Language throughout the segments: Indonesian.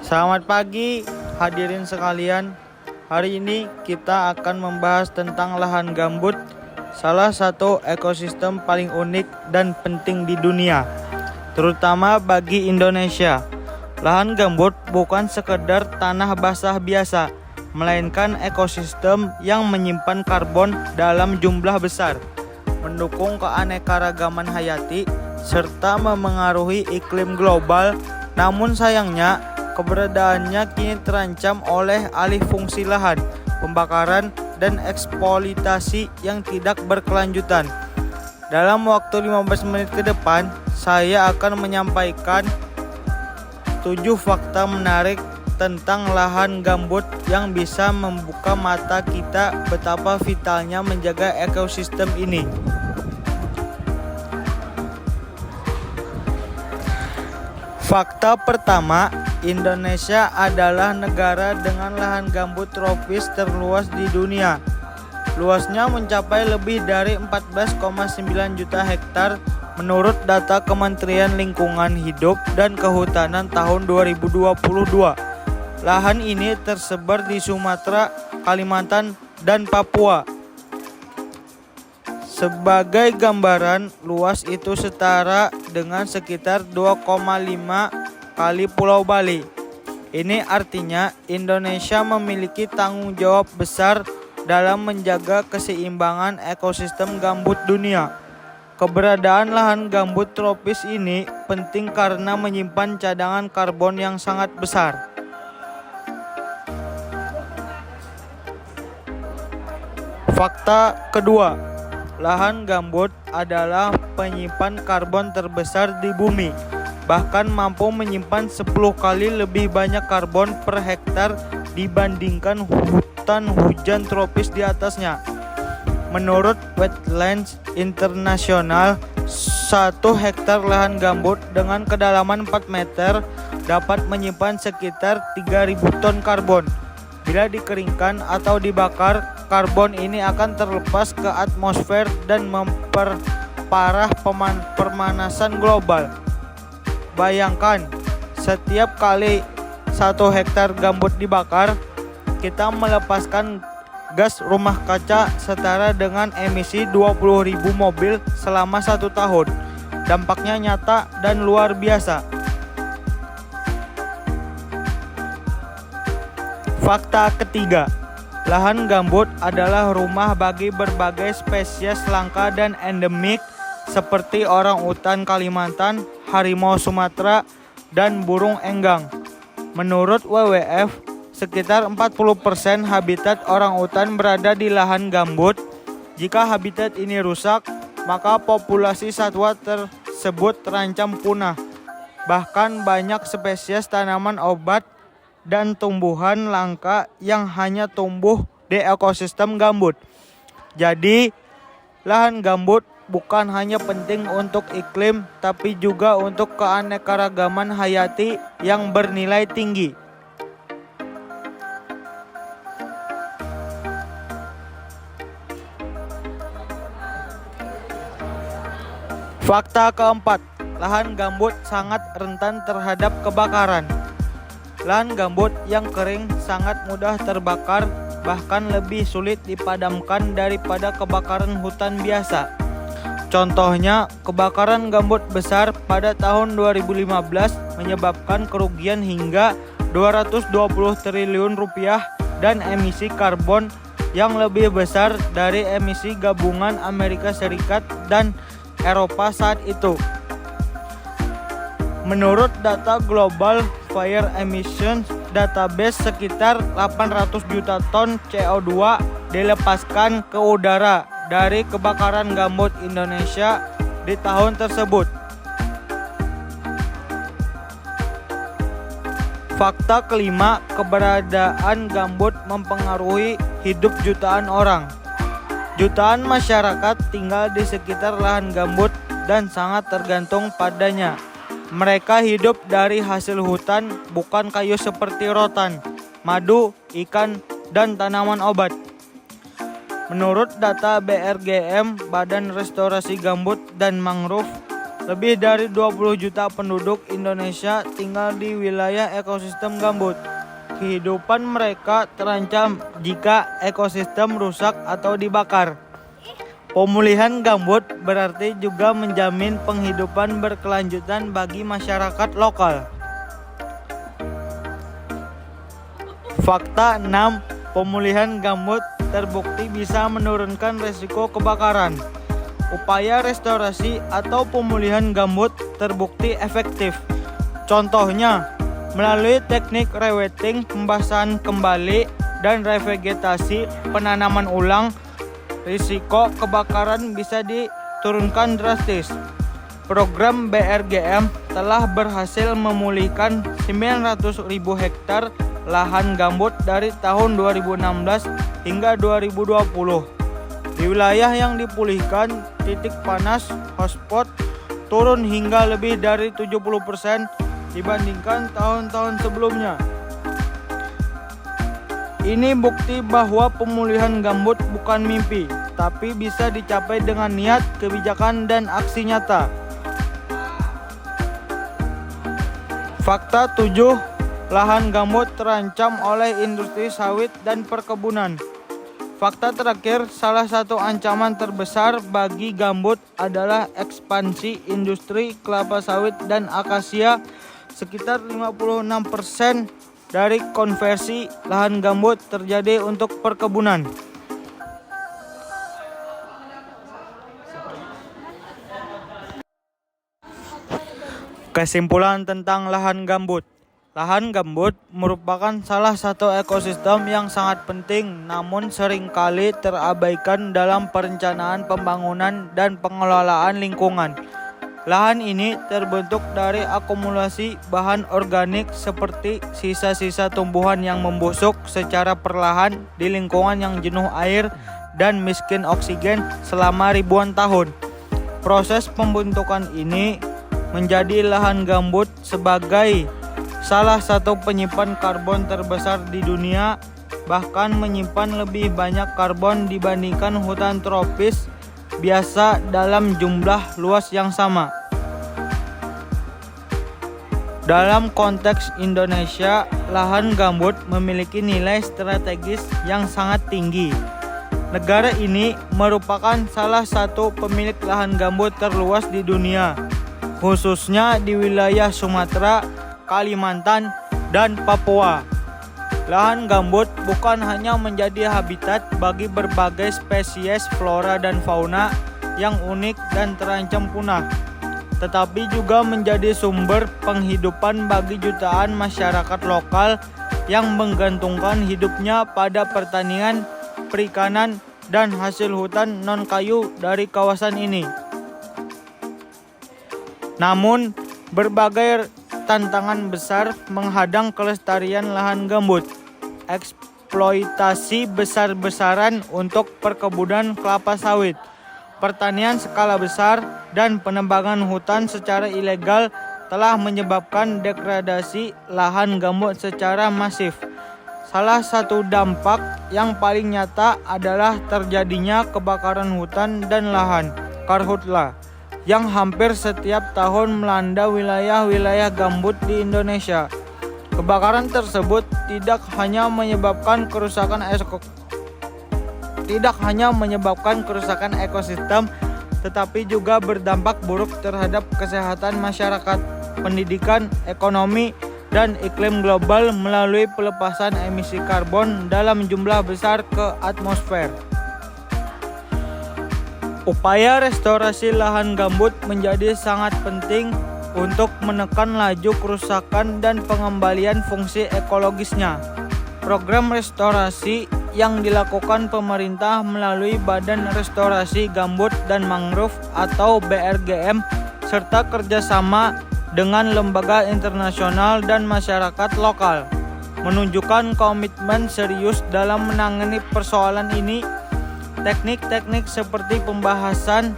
Selamat pagi hadirin sekalian. Hari ini kita akan membahas tentang lahan gambut, salah satu ekosistem paling unik dan penting di dunia, terutama bagi Indonesia. Lahan gambut bukan sekedar tanah basah biasa, melainkan ekosistem yang menyimpan karbon dalam jumlah besar, mendukung keanekaragaman hayati, serta memengaruhi iklim global. Namun sayangnya, keberadaannya kini terancam oleh alih fungsi lahan, pembakaran, dan eksploitasi yang tidak berkelanjutan. Dalam waktu 15 menit ke depan, saya akan menyampaikan 7 fakta menarik tentang lahan gambut yang bisa membuka mata kita betapa vitalnya menjaga ekosistem ini. Fakta pertama, Indonesia adalah negara dengan lahan gambut tropis terluas di dunia. Luasnya mencapai lebih dari 14,9 juta hektar menurut data Kementerian Lingkungan Hidup dan Kehutanan tahun 2022. Lahan ini tersebar di Sumatera, Kalimantan, dan Papua. Sebagai gambaran, luas itu setara dengan sekitar 2,5 kali Pulau Bali. Ini artinya Indonesia memiliki tanggung jawab besar dalam menjaga keseimbangan ekosistem gambut dunia. Keberadaan lahan gambut tropis ini penting karena menyimpan cadangan karbon yang sangat besar. Fakta kedua, lahan gambut adalah penyimpan karbon terbesar di bumi, bahkan mampu menyimpan 10 kali lebih banyak karbon per hektar dibandingkan hutan hujan tropis di atasnya. Menurut Wetlands International, 1 hektar lahan gambut dengan kedalaman 4 meter dapat menyimpan sekitar 3.000 ton karbon. Bila dikeringkan atau dibakar, karbon ini akan terlepas ke atmosfer dan memperparah pemanasan global. Bayangkan, setiap kali 1 hektar gambut dibakar, kita melepaskan gas rumah kaca setara dengan emisi 20.000 mobil selama 1 tahun. Dampaknya nyata dan luar biasa. Fakta ketiga, lahan gambut adalah rumah bagi berbagai spesies langka dan endemik seperti orangutan Kalimantan, harimau Sumatera, dan burung enggang. Menurut WWF, sekitar 40% habitat orangutan berada di lahan gambut. Jika habitat ini rusak, maka populasi satwa tersebut terancam punah. Bahkan banyak spesies tanaman obat dan tumbuhan langka yang hanya tumbuh di ekosistem gambut. Jadi, lahan gambut bukan hanya penting untuk iklim, tapi juga untuk keanekaragaman hayati yang bernilai tinggi. Fakta keempat, lahan gambut sangat rentan terhadap kebakaran. Lahan gambut yang kering sangat mudah terbakar, bahkan lebih sulit dipadamkan daripada kebakaran hutan biasa. Contohnya, kebakaran gambut besar pada tahun 2015 menyebabkan kerugian hingga 220 triliun rupiah dan emisi karbon yang lebih besar dari emisi gabungan Amerika Serikat dan Eropa saat itu. Menurut data Global Fire Emissions Database, sekitar 800 juta ton CO2 dilepaskan ke udara dari kebakaran gambut Indonesia di tahun tersebut. Fakta kelima, keberadaan gambut mempengaruhi hidup jutaan orang. Jutaan masyarakat tinggal di sekitar lahan gambut dan sangat tergantung padanya. Mereka hidup dari hasil hutan, bukan kayu seperti rotan, madu, ikan, dan tanaman obat. Menurut data BRGM, Badan Restorasi Gambut dan Mangrove, Lebih dari 20 juta penduduk Indonesia tinggal di wilayah ekosistem gambut. Kehidupan mereka terancam jika ekosistem rusak atau dibakar. Pemulihan gambut berarti juga menjamin penghidupan berkelanjutan bagi masyarakat lokal. Fakta 6. Pemulihan gambut terbukti bisa menurunkan resiko kebakaran. Upaya restorasi atau pemulihan gambut terbukti efektif. Contohnya, melalui teknik rewetting, pembasahan kembali, dan revegetasi penanaman ulang, risiko kebakaran bisa diturunkan drastis. Program BRGM telah berhasil memulihkan 900.000 hektar lahan gambut dari tahun 2016 hingga 2020. Di wilayah yang dipulihkan, titik panas hotspot turun hingga lebih dari 70% dibandingkan tahun-tahun sebelumnya. Ini bukti bahwa pemulihan gambut bukan mimpi, tapi bisa dicapai dengan niat, kebijakan, dan aksi nyata. Fakta 7. Lahan gambut terancam oleh industri sawit dan perkebunan. Fakta terakhir, salah satu ancaman terbesar bagi gambut adalah ekspansi industri kelapa sawit dan akasia. Sekitar 56% dari konversi lahan gambut terjadi untuk perkebunan. Kesimpulan tentang lahan gambut. Lahan gambut merupakan salah satu ekosistem yang sangat penting, namun seringkali terabaikan dalam perencanaan pembangunan dan pengelolaan lingkungan. Lahan ini terbentuk dari akumulasi bahan organik seperti sisa-sisa tumbuhan yang membusuk secara perlahan di lingkungan yang jenuh air dan miskin oksigen selama ribuan tahun. Proses pembentukan ini menjadi lahan gambut sebagai salah satu penyimpan karbon terbesar di dunia, bahkan menyimpan lebih banyak karbon dibandingkan hutan tropis biasa dalam jumlah luas yang sama. Dalam konteks Indonesia, lahan gambut memiliki nilai strategis yang sangat tinggi. Negara ini merupakan salah satu pemilik lahan gambut terluas di dunia, khususnya di wilayah Sumatera, Kalimantan, dan Papua. Lahan gambut bukan hanya menjadi habitat bagi berbagai spesies flora dan fauna yang unik dan terancam punah, tetapi juga menjadi sumber penghidupan bagi jutaan masyarakat lokal yang menggantungkan hidupnya pada pertanian, perikanan, dan hasil hutan non-kayu dari kawasan ini. Namun, berbagai tantangan besar menghadang kelestarian lahan gambut. Eksploitasi besar-besaran untuk perkebunan kelapa sawit, pertanian skala besar, dan penebangan hutan secara ilegal telah menyebabkan degradasi lahan gambut secara masif. Salah satu dampak yang paling nyata adalah terjadinya kebakaran hutan dan lahan, karhutla, yang hampir setiap tahun melanda wilayah-wilayah gambut di Indonesia. Kebakaran tersebut tidak hanya menyebabkan kerusakan ekosistem, tetapi juga berdampak buruk terhadap kesehatan masyarakat, pendidikan, ekonomi, dan iklim global melalui pelepasan emisi karbon dalam jumlah besar ke atmosfer. Upaya restorasi lahan gambut menjadi sangat penting untuk menekan laju kerusakan dan pengembalian fungsi ekologisnya. Program restorasi yang dilakukan pemerintah melalui Badan Restorasi Gambut dan Mangrove atau BRGM serta kerjasama dengan lembaga internasional dan masyarakat lokal menunjukkan komitmen serius dalam menangani persoalan ini. Teknik-teknik seperti pembasahan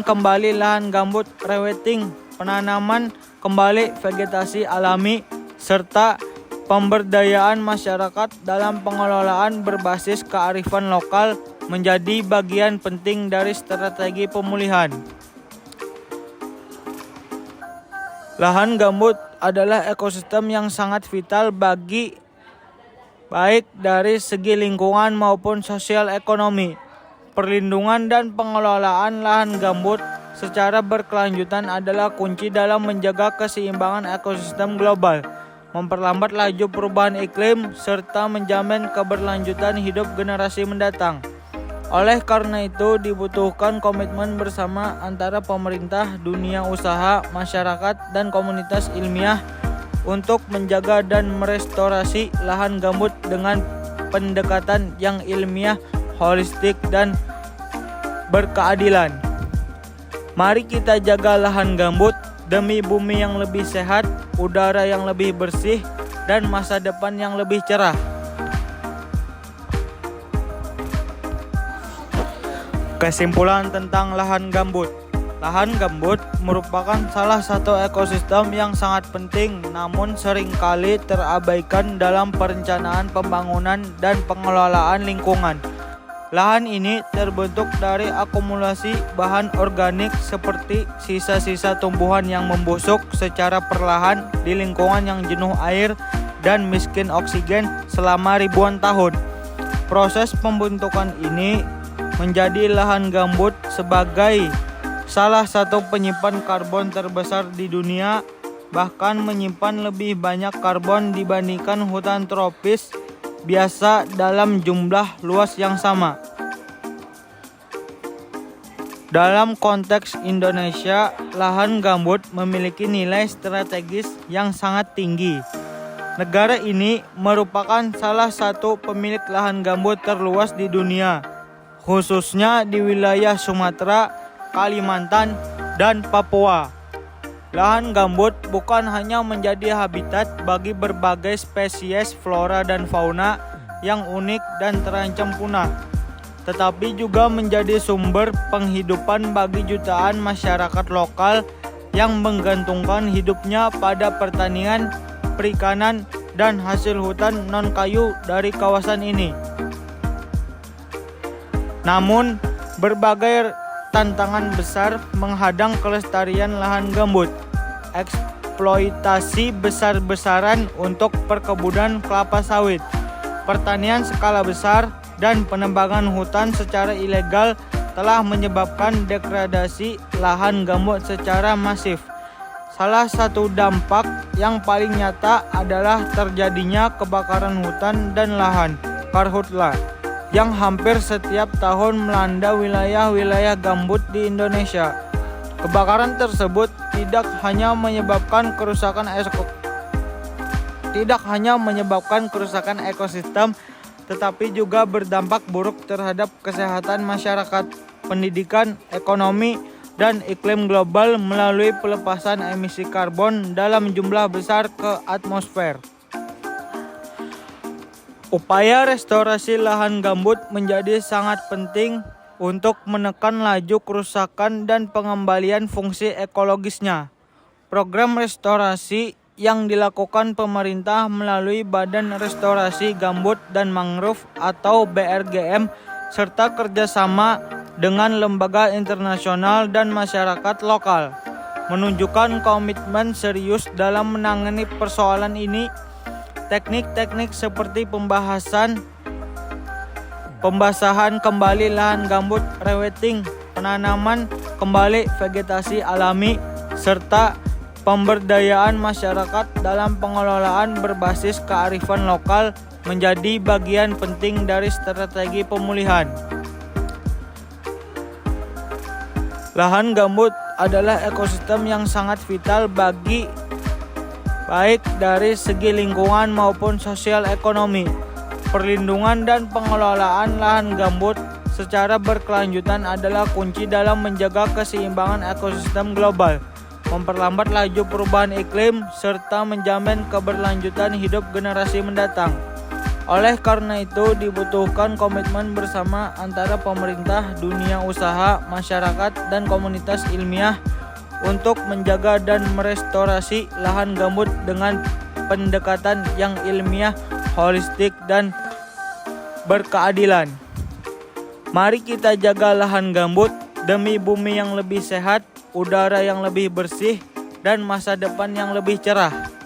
kembali lahan gambut, rewetting, penanaman kembali vegetasi alami, serta pemberdayaan masyarakat dalam pengelolaan berbasis kearifan lokal menjadi bagian penting dari strategi pemulihan. Lahan gambut adalah ekosistem yang sangat vital baik dari segi lingkungan maupun sosial ekonomi. Perlindungan dan pengelolaan lahan gambut secara berkelanjutan adalah kunci dalam menjaga keseimbangan ekosistem global, memperlambat laju perubahan iklim, serta menjamin keberlanjutan hidup generasi mendatang. Oleh karena itu, dibutuhkan komitmen bersama antara pemerintah, dunia usaha, masyarakat, dan komunitas ilmiah untuk menjaga dan merestorasi lahan gambut dengan pendekatan yang ilmiah, holistik, dan berkeadilan. Mari kita jaga lahan gambut demi bumi yang lebih sehat, udara yang lebih bersih, dan masa depan yang lebih cerah. Kesimpulan tentang lahan gambut. Lahan gambut merupakan salah satu ekosistem yang sangat penting namun seringkali terabaikan dalam perencanaan pembangunan dan pengelolaan lingkungan. Lahan ini terbentuk dari akumulasi bahan organik seperti sisa-sisa tumbuhan yang membusuk secara perlahan di lingkungan yang jenuh air dan miskin oksigen selama ribuan tahun. Proses pembentukan ini menjadi lahan gambut sebagai salah satu penyimpan karbon terbesar di dunia, bahkan menyimpan lebih banyak karbon dibandingkan hutan tropis biasa dalam jumlah luas yang sama. Dalam konteks Indonesia, lahan gambut memiliki nilai strategis yang sangat tinggi. Negara ini merupakan salah satu pemilik lahan gambut terluas di dunia, khususnya di wilayah Sumatera, Kalimantan, dan Papua. Lahan gambut bukan hanya menjadi habitat bagi berbagai spesies flora dan fauna yang unik dan terancam punah, tetapi juga menjadi sumber penghidupan bagi jutaan masyarakat lokal yang menggantungkan hidupnya pada pertanian, perikanan, dan hasil hutan non-kayu dari kawasan ini. Namun, berbagai tantangan besar menghadang kelestarian lahan gambut. Eksploitasi besar-besaran untuk perkebunan kelapa sawit, pertanian skala besar, dan penebangan hutan secara ilegal telah menyebabkan degradasi lahan gambut secara masif. Salah satu dampak yang paling nyata adalah terjadinya kebakaran hutan dan lahan karhutla yang hampir setiap tahun melanda wilayah-wilayah gambut di Indonesia. Kebakaran tersebut tidak hanya menyebabkan kerusakan ekosistem, tetapi juga berdampak buruk terhadap kesehatan masyarakat, pendidikan, ekonomi, dan iklim global melalui pelepasan emisi karbon dalam jumlah besar ke atmosfer. Upaya restorasi lahan gambut menjadi sangat penting untuk menekan laju kerusakan dan pengembalian fungsi ekologisnya. Program restorasi yang dilakukan pemerintah melalui Badan Restorasi Gambut dan Mangrove atau BRGM serta kerjasama dengan lembaga internasional dan masyarakat lokal menunjukkan komitmen serius dalam menangani persoalan ini. Teknik-teknik seperti pembasahan kembali lahan gambut, rewetting, penanaman kembali vegetasi alami, serta pemberdayaan masyarakat dalam pengelolaan berbasis kearifan lokal menjadi bagian penting dari strategi pemulihan. Lahan gambut adalah ekosistem yang sangat vital baik dari segi lingkungan maupun sosial ekonomi. Perlindungan dan pengelolaan lahan gambut secara berkelanjutan adalah kunci dalam menjaga keseimbangan ekosistem global, memperlambat laju perubahan iklim, serta menjamin keberlanjutan hidup generasi mendatang. Oleh karena itu, dibutuhkan komitmen bersama antara pemerintah, dunia usaha, masyarakat, dan komunitas ilmiah untuk menjaga dan merestorasi lahan gambut dengan pendekatan yang ilmiah, holistik, dan berkeadilan. Mari kita jaga lahan gambut demi bumi yang lebih sehat, udara yang lebih bersih, dan masa depan yang lebih cerah.